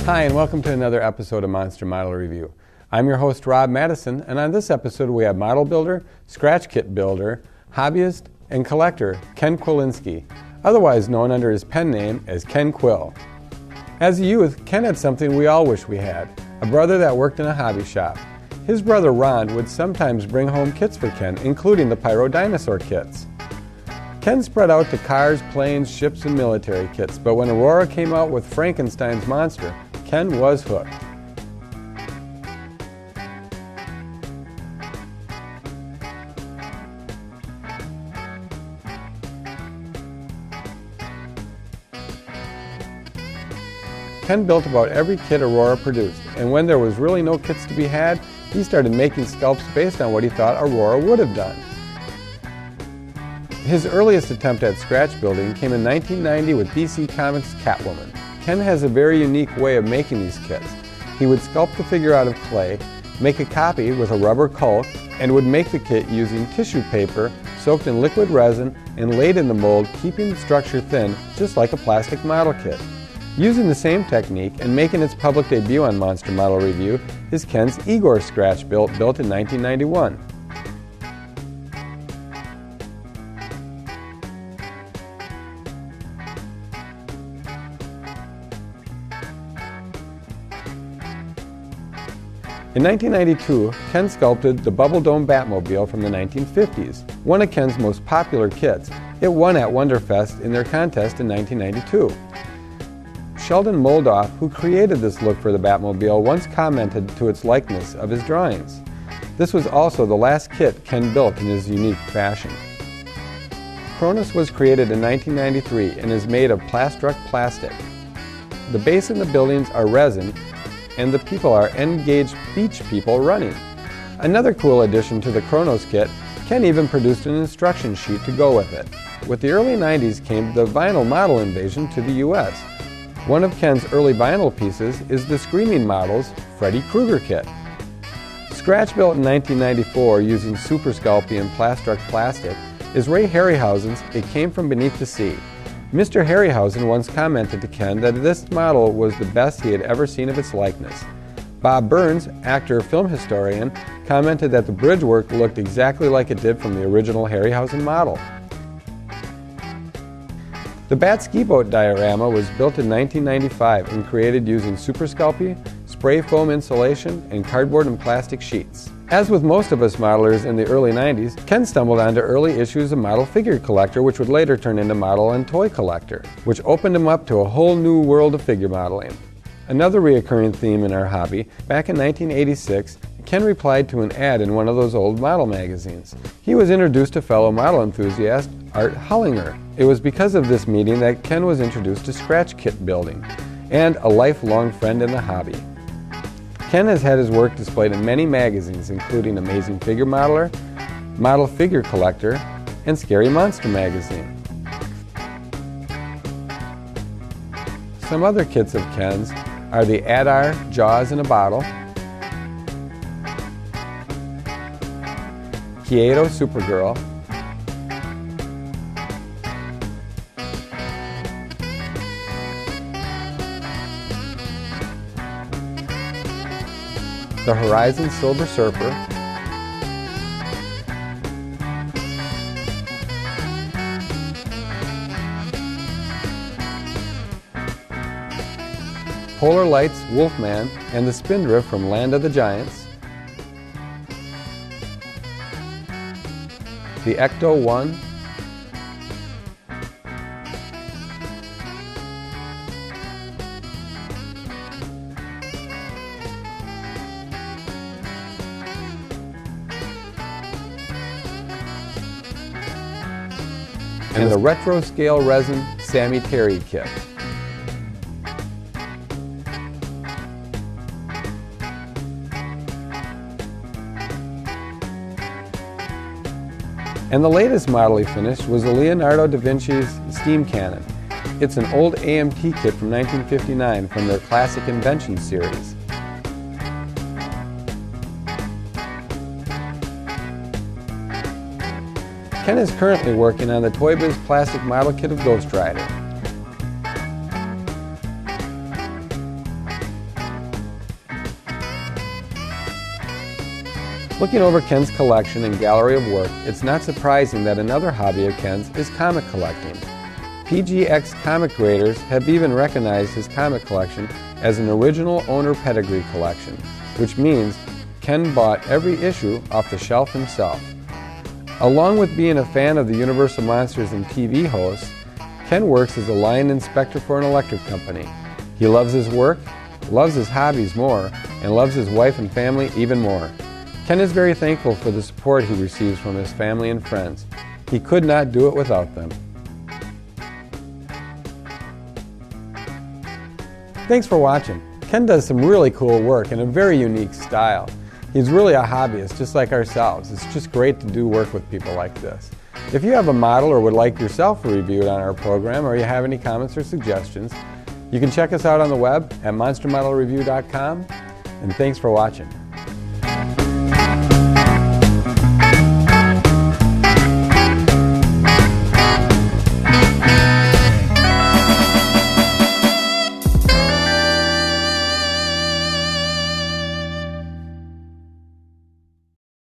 Hi, and welcome to another episode of Monster Model Review. I'm your host, Rob Madison, and on this episode we have model builder, scratch kit builder, hobbyist, and collector Ken Kwilinski, otherwise known under his pen name as Ken Kwil. As a youth, Ken had something we all wish we had, a brother that worked in a hobby shop. His brother Ron would sometimes bring home kits for Ken, including the Pyro Dinosaur kits. Ken spread out to cars, planes, ships, and military kits, but when Aurora came out with Frankenstein's monster, Ken was hooked. Ken built about every kit Aurora produced, and when there was really no kits to be had, he started making sculpts based on what he thought Aurora would have done. His earliest attempt at scratch building came in 1990 with DC Comics' Catwoman. Ken has a very unique way of making these kits. He would sculpt the figure out of clay, make a copy with a rubber caulk, and would make the kit using tissue paper soaked in liquid resin and laid in the mold, keeping the structure thin, just like a plastic model kit. Using the same technique and making its public debut on Monster Model Review is Ken's Igor scratch built in 1991. In 1992, Ken sculpted the Bubble Dome Batmobile from the 1950s, one of Ken's most popular kits. It won at Wonderfest in their contest in 1992. Sheldon Moldoff, who created this look for the Batmobile, once commented to its likeness of his drawings. This was also the last kit Ken built in his unique fashion. Cronus was created in 1993 and is made of Plastruct plastic. The base and the buildings are resin, and the people are N-gauge beach people running. Another cool addition to the Kronos kit, Ken even produced an instruction sheet to go with it. With the early 90s came the vinyl model invasion to the US. One of Ken's early vinyl pieces is the Screaming Models Freddy Krueger kit. Scratch built in 1994 using Super Sculpey and Plastruct plastic is Ray Harryhausen's It Came From Beneath the Sea. Mr. Harryhausen once commented to Ken that this model was the best he had ever seen of its likeness. Bob Burns, actor film historian, commented that the bridge work looked exactly like it did from the original Harryhausen model. The Bat Ski Boat diorama was built in 1995 and created using Super Sculpey, spray foam insulation, and cardboard and plastic sheets. As with most of us modelers in the early 90s, Ken stumbled onto early issues of Model Figure Collector, which would later turn into Model and Toy Collector, which opened him up to a whole new world of figure modeling. Another reoccurring theme in our hobby, back in 1986, Ken replied to an ad in one of those old model magazines. He was introduced to fellow model enthusiast Art Hollinger. It was because of this meeting that Ken was introduced to scratch kit building, and a lifelong friend in the hobby. Ken has had his work displayed in many magazines, including Amazing Figure Modeler, Model Figure Collector, and Scary Monster magazine. Some other kits of Ken's are the Adar Jaws in a Bottle, Kieto Supergirl, the Horizon Silver Surfer, Polar Lights Wolfman and the Spindrift from Land of the Giants, the Ecto 1, and the Retro Scale Resin Sammy Terry kit. And the latest model he finished was the Leonardo da Vinci's Steam Cannon. It's an old AMT kit from 1959 from their Classic Invention series. Ken is currently working on the Toy Biz plastic model kit of Ghost Rider. Looking over Ken's collection and gallery of work, it's not surprising that another hobby of Ken's is comic collecting. PGX comic graders have even recognized his comic collection as an original owner pedigree collection, which means Ken bought every issue off the shelf himself. Along with being a fan of the Universal Monsters and TV hosts, Ken works as a line inspector for an electric company. He loves his work, loves his hobbies more, and loves his wife and family even more. Ken is very thankful for the support he receives from his family and friends. He could not do it without them. Thanks for watching. Ken does some really cool work in a very unique style. He's really a hobbyist just like ourselves. It's just great to do work with people like this. If you have a model or would like yourself reviewed on our program, or you have any comments or suggestions, you can check us out on the web at monstermodelreview.com, and thanks for watching.